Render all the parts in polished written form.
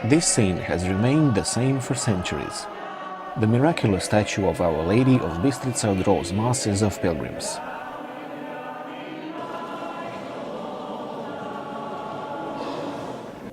This scene has remained the same for centuries. The miraculous statue of Our Lady of Bistrica draws masses of pilgrims.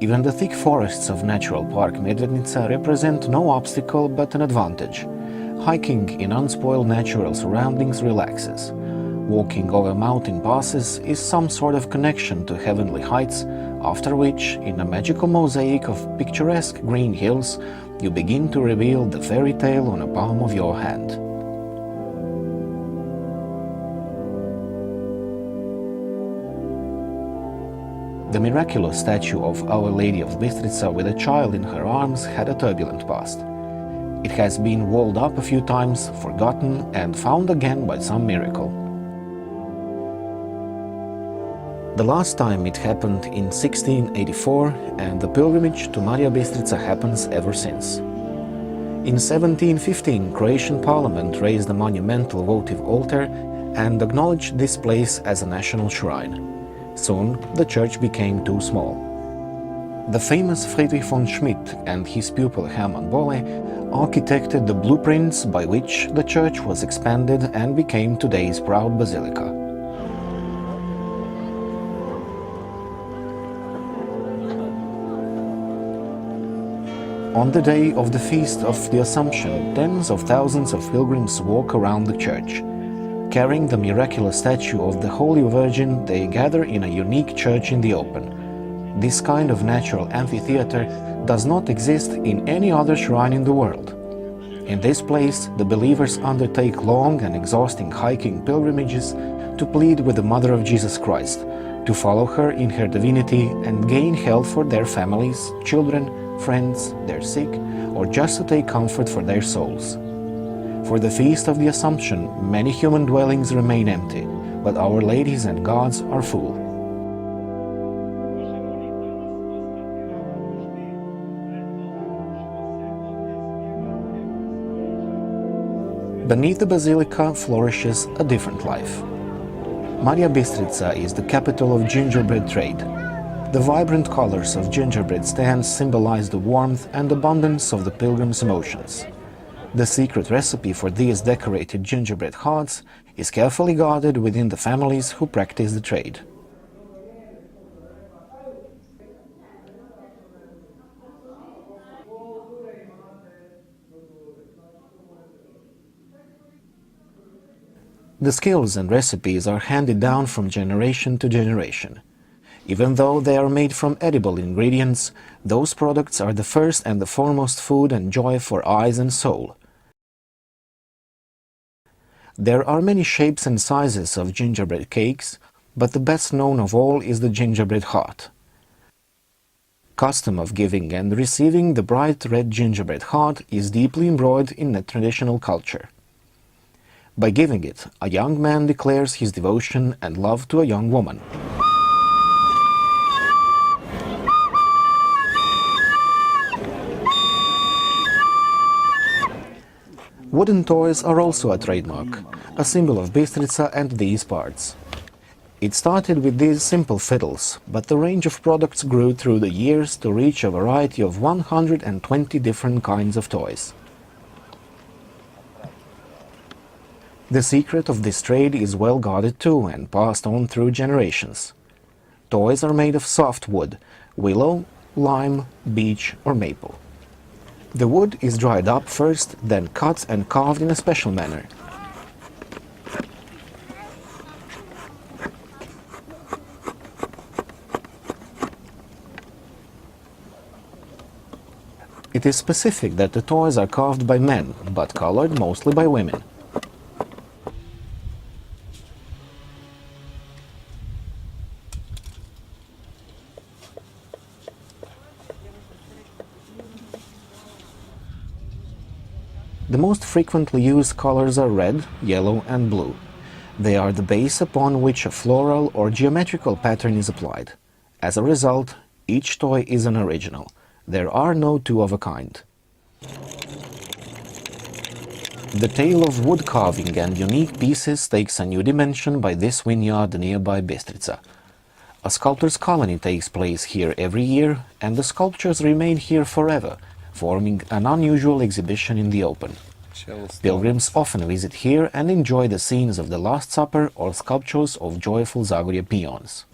Even the thick forests of Natural Park Medvednica represent no obstacle but an advantage. Hiking in unspoiled natural surroundings relaxes. Walking over mountain passes is some sort of connection to heavenly heights, after which, in a magical mosaic of picturesque green hills, you begin to reveal the fairy tale on a palm of your hand. The miraculous statue of Our Lady of Bistrica with a child in her arms had a turbulent past. It has been walled up a few times, forgotten, and found again by some miracle. The last time it happened in 1684, and the pilgrimage to Marija Bistrica happens ever since. In 1715, Croatian Parliament raised a monumental votive altar and acknowledged this place as a national shrine. Soon, the church became too small. The famous Friedrich von Schmidt and his pupil Hermann Bolle architected the blueprints by which the church was expanded and became today's proud basilica. On the day of the Feast of the Assumption, tens of thousands of pilgrims walk around the church. Carrying the miraculous statue of the Holy Virgin, they gather in a unique church in the open. This kind of natural amphitheater does not exist in any other shrine in the world. In this place, the believers undertake long and exhausting hiking pilgrimages to plead with the Mother of Jesus Christ, to follow her in her divinity and gain health for their families, children, friends, their sick, or just to take comfort for their souls. For the Feast of the Assumption, many human dwellings remain empty, but Our Ladies and Gods are full. Beneath the basilica flourishes a different life. Marija Bistrica is the capital of gingerbread trade. The vibrant colors of gingerbread stands symbolize the warmth and abundance of the pilgrims' emotions. The secret recipe for these decorated gingerbread hearts is carefully guarded within the families who practice the trade. The skills and recipes are handed down from generation to generation. Even though they are made from edible ingredients, those products are the first and the foremost food and joy for eyes and soul. There are many shapes and sizes of gingerbread cakes, but the best known of all is the gingerbread heart. Custom of giving and receiving the bright red gingerbread heart is deeply embroidered in the traditional culture. By giving it, a young man declares his devotion and love to a young woman. Wooden toys are also a trademark, a symbol of Bistrica and these parts. It started with these simple fiddles, but the range of products grew through the years to reach a variety of 120 different kinds of toys. The secret of this trade is well guarded too and passed on through generations. Toys are made of soft wood, willow, lime, beech or maple. The wood is dried up first, then cut and carved in a special manner. It is specific that the toys are carved by men, but colored mostly by women. The most frequently used colors are red, yellow and blue. They are the base upon which a floral or geometrical pattern is applied. As a result, each toy is an original. There are no two of a kind. The tale of wood carving and unique pieces takes a new dimension by this vineyard nearby Bistrica. A sculptor's colony takes place here every year, and the sculptures remain here forever, forming an unusual exhibition in the open. Pilgrims often visit here and enjoy the scenes of the Last Supper or sculptures of joyful Zagorje peons.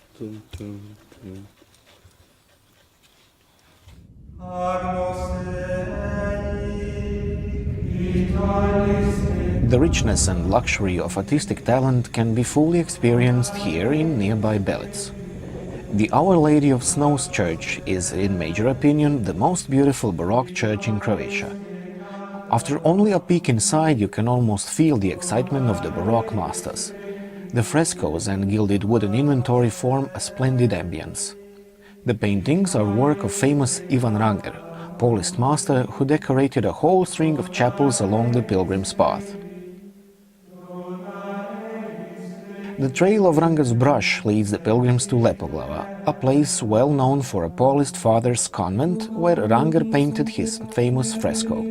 The richness and luxury of artistic talent can be fully experienced here in nearby Belec. The Our Lady of Snows church is, in major opinion, the most beautiful Baroque church in Croatia. After only a peek inside, you can almost feel the excitement of the Baroque masters. The frescoes and gilded wooden inventory form a splendid ambience. The paintings are work of famous Ivan Ranger, Polish master who decorated a whole string of chapels along the pilgrim's path. The trail of Ranger's brush leads the pilgrims to Lepoglava, a place well known for a Polish father's convent where Ranger painted his famous fresco.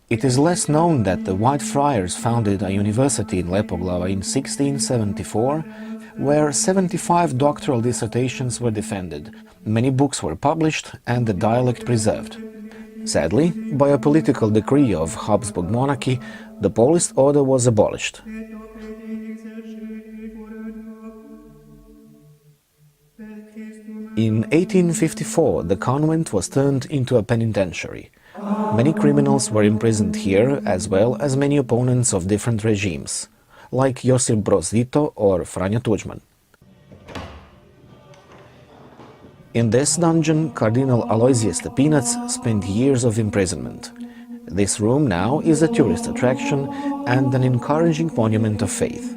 It is less known that the White Friars founded a university in Lepoglava in 1674, where 75 doctoral dissertations were defended, many books were published and the dialect preserved. Sadly, by a political decree of Habsburg monarchy, the Polish order was abolished. In 1854, the convent was turned into a penitentiary. Many criminals were imprisoned here, as well as many opponents of different regimes, like Josip Broz Tito or Franjo Tuđman. In this dungeon, Cardinal Aloysius Stepinac spent years of imprisonment. This room now is a tourist attraction and an encouraging monument of faith.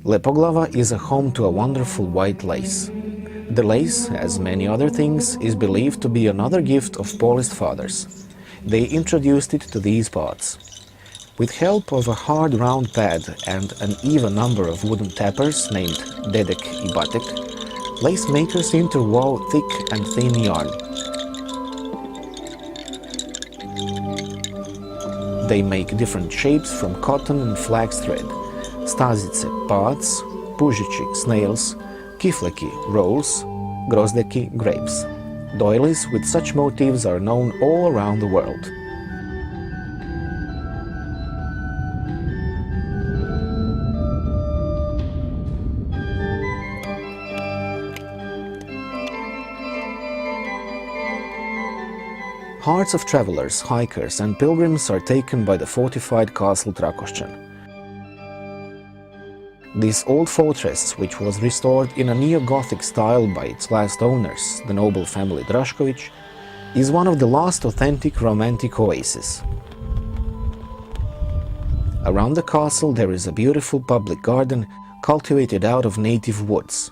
Lepoglava is a home to a wonderful white lace. The lace, as many other things, is believed to be another gift of Polish fathers. They introduced it to these parts. With help of a hard round pad and an even number of wooden tappers named Dedek I Batek, lace makers interwove thick and thin yarn. They make different shapes from cotton and flax thread. Stazice, pads, pužići, snails, kifleki, rolls, grozdeki, grapes. Doilies with such motifs are known all around the world. Hearts of travelers, hikers and pilgrims are taken by the fortified castle Trakošćan. This old fortress, which was restored in a neo-Gothic style by its last owners, the noble family Drašković, is one of the last authentic romantic oases. Around the castle there is a beautiful public garden cultivated out of native woods.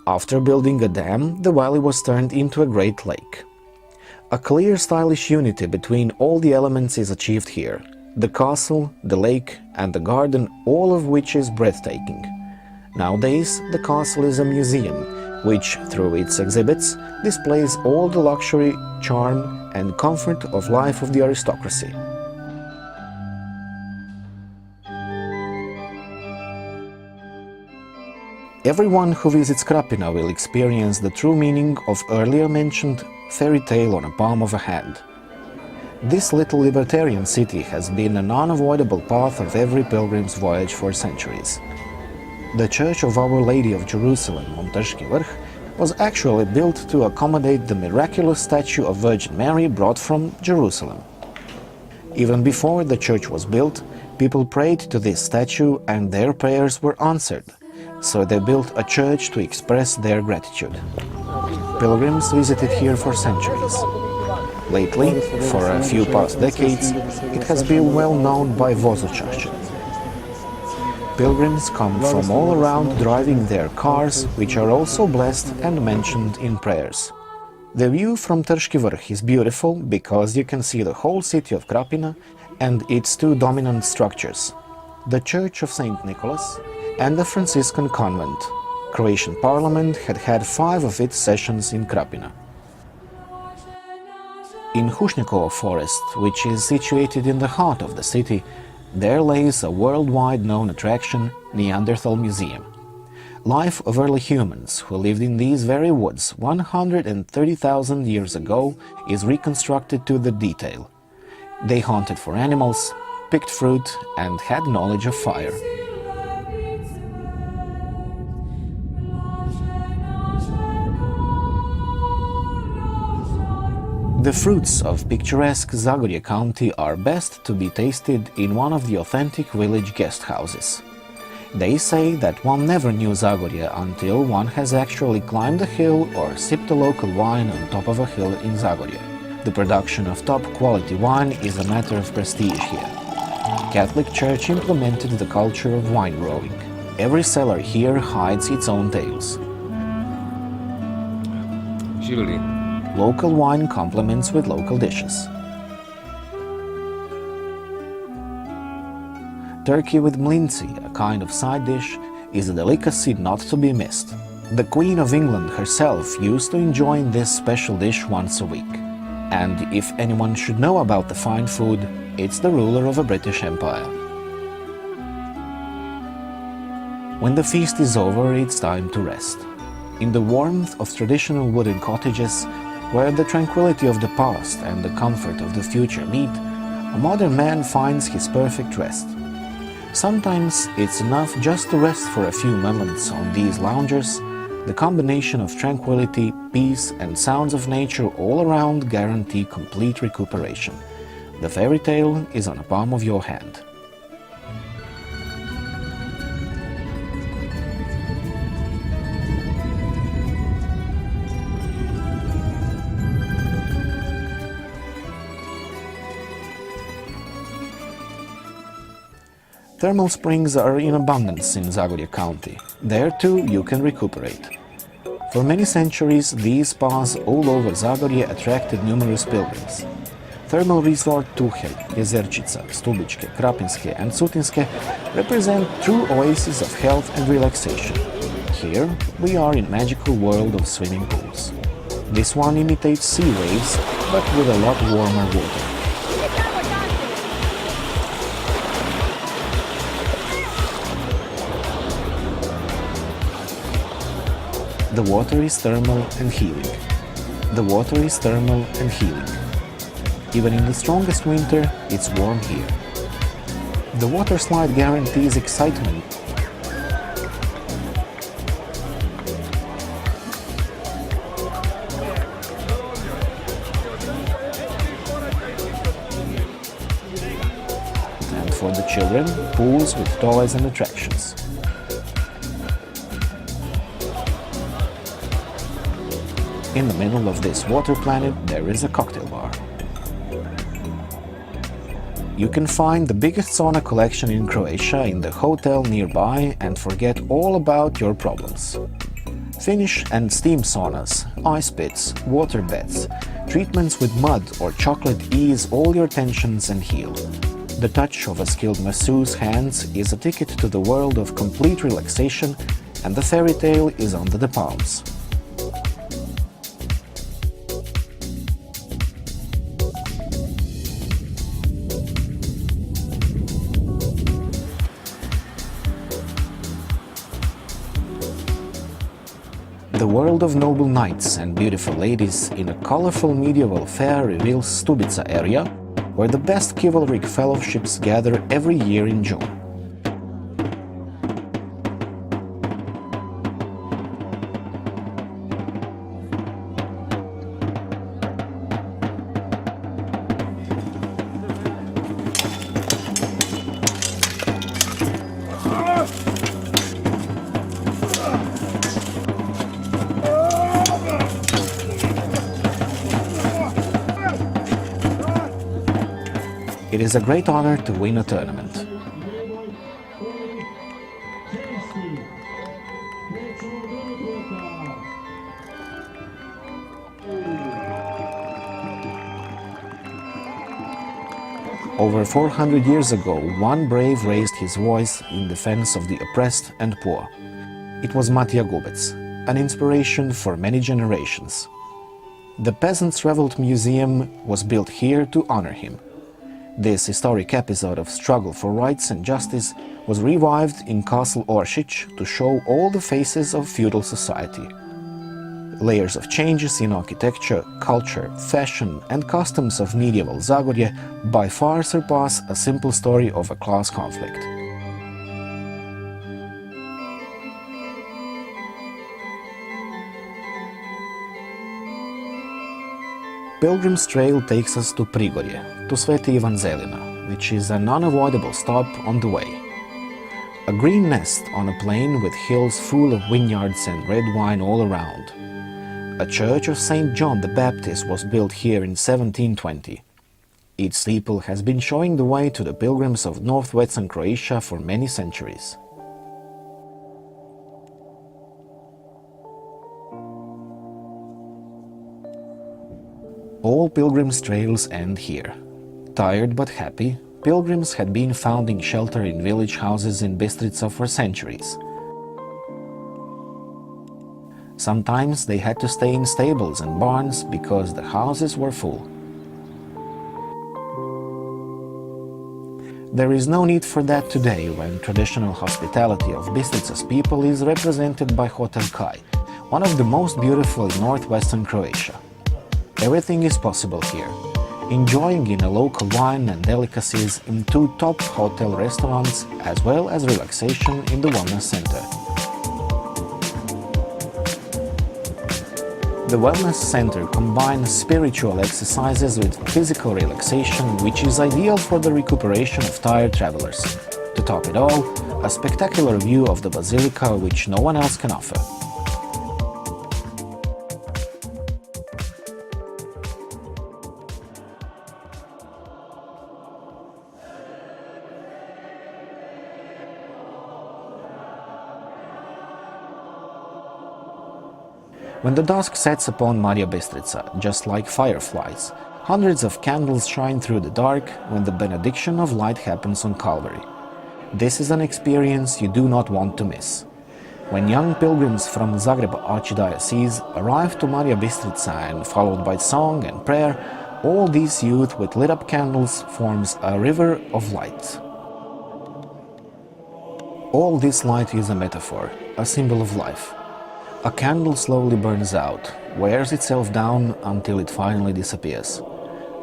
After building a dam, the valley was turned into a great lake. A clear, stylish unity between all the elements is achieved here. The castle, the lake and the garden, all of which is breathtaking. Nowadays, the castle is a museum, which, through its exhibits, displays all the luxury, charm and comfort of life of the aristocracy. Everyone who visits Krapina will experience the true meaning of earlier mentioned fairy tale on a palm of a hand. This little libertarian city has been an unavoidable path of every pilgrim's voyage for centuries. The Church of Our Lady of Jerusalem on Trški Vrh was actually built to accommodate the miraculous statue of Virgin Mary brought from Jerusalem. Even before the church was built, people prayed to this statue and their prayers were answered, so they built a church to express their gratitude. Pilgrims visited here for centuries. Lately, for a few past decades, it has been well known by hodočasnički. Pilgrims come from all around driving their cars, which are also blessed and mentioned in prayers. The view from Trški Vrh is beautiful because you can see the whole city of Krapina and its two dominant structures, the Church of St. Nicholas and the Franciscan Convent. Croatian Parliament had had 5 of its sessions in Krapina. In Hušnjakovo forest, which is situated in the heart of the city, there lays a worldwide known attraction, Neanderthal Museum. Life of early humans who lived in these very woods 130,000 years ago is reconstructed to the detail. They hunted for animals, picked fruit, and had knowledge of fire. The fruits of picturesque Zagorje County are best to be tasted in one of the authentic village guest houses. They say that one never knew Zagorje until one has actually climbed a hill or sipped a local wine on top of a hill in Zagorje. The production of top-quality wine is a matter of prestige here. Catholic Church implemented the culture of wine growing. Every cellar here hides its own tales. Živeli. Local wine complements with local dishes. Turkey with mlinci, a kind of side dish, is a delicacy not to be missed. The Queen of England herself used to enjoy this special dish once a week. And if anyone should know about the fine food, it's the ruler of a British Empire. When the feast is over, it's time to rest. In the warmth of traditional wooden cottages, where the tranquility of the past and the comfort of the future meet, a modern man finds his perfect rest. Sometimes it's enough just to rest for a few moments on these loungers. The combination of tranquility, peace, and sounds of nature all around guarantee complete recuperation. The fairy tale is on the palm of your hand. Thermal springs are in abundance in Zagorje County. There too you can recuperate. For many centuries, these spas all over Zagorje attracted numerous pilgrims. Thermal resort Tuhelj, Jezerčica, Stubičke, Krapinske and Sutinske represent true oases of health and relaxation. Here we are in magical world of swimming pools. This one imitates sea waves, but with a lot warmer water. The water is thermal and healing. The water is thermal and healing. Even in the strongest winter, it's warm here. The water slide guarantees excitement. And for the children, pools with toys and attractions. In the middle of this water planet, there is a cocktail bar. You can find the biggest sauna collection in Croatia in the hotel nearby and forget all about your problems. Finnish and steam saunas, ice pits, water beds, treatments with mud or chocolate ease all your tensions and heal. The touch of a skilled masseuse's hands is a ticket to the world of complete relaxation, and the fairy tale is under the palms. The world of noble knights and beautiful ladies in a colorful medieval fair reveals Stubica area, where the best chivalric fellowships gather every year in June. It is a great honor to win a tournament. Over 400 years ago, one brave raised his voice in defense of the oppressed and poor. It was Matija Gubec, an inspiration for many generations. The Peasants' Revolt Museum was built here to honor him. This historic episode of struggle for rights and justice was revived in Castle Oršić to show all the faces of feudal society. Layers of changes in architecture, culture, fashion and customs of medieval Zagorje by far surpass a simple story of a class conflict. Pilgrim's Trail takes us to Prigorje, to Sveti Ivan Zelina, which is an unavoidable stop on the way. A green nest on a plain with hills full of vineyards and red wine all around. A church of St. John the Baptist was built here in 1720. Its steeple has been showing the way to the pilgrims of northwestern Croatia for many centuries. All pilgrims' trails end here. Tired but happy, pilgrims had been finding shelter in village houses in Bistrica for centuries. Sometimes they had to stay in stables and barns because the houses were full. There is no need for that today when traditional hospitality of Bistrica's people is represented by Hotel Kaj, one of the most beautiful in northwestern Croatia. Everything is possible here, enjoying in a local wine and delicacies in 2 top hotel restaurants as well as relaxation in the wellness center. The wellness center combines spiritual exercises with physical relaxation, which is ideal for the recuperation of tired travelers. To top it all, a spectacular view of the basilica which no one else can offer. When the dusk sets upon Marija Bistrica, just like fireflies, hundreds of candles shine through the dark when the benediction of light happens on Calvary. This is an experience you do not want to miss. When young pilgrims from Zagreb Archdiocese arrive to Marija Bistrica and followed by song and prayer, all these youth with lit up candles forms a river of light. All this light is a metaphor, a symbol of life. A candle slowly burns out, wears itself down until it finally disappears.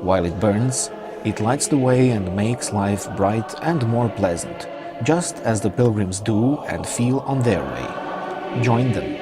While it burns, it lights the way and makes life bright and more pleasant, just as the pilgrims do and feel on their way. Join them.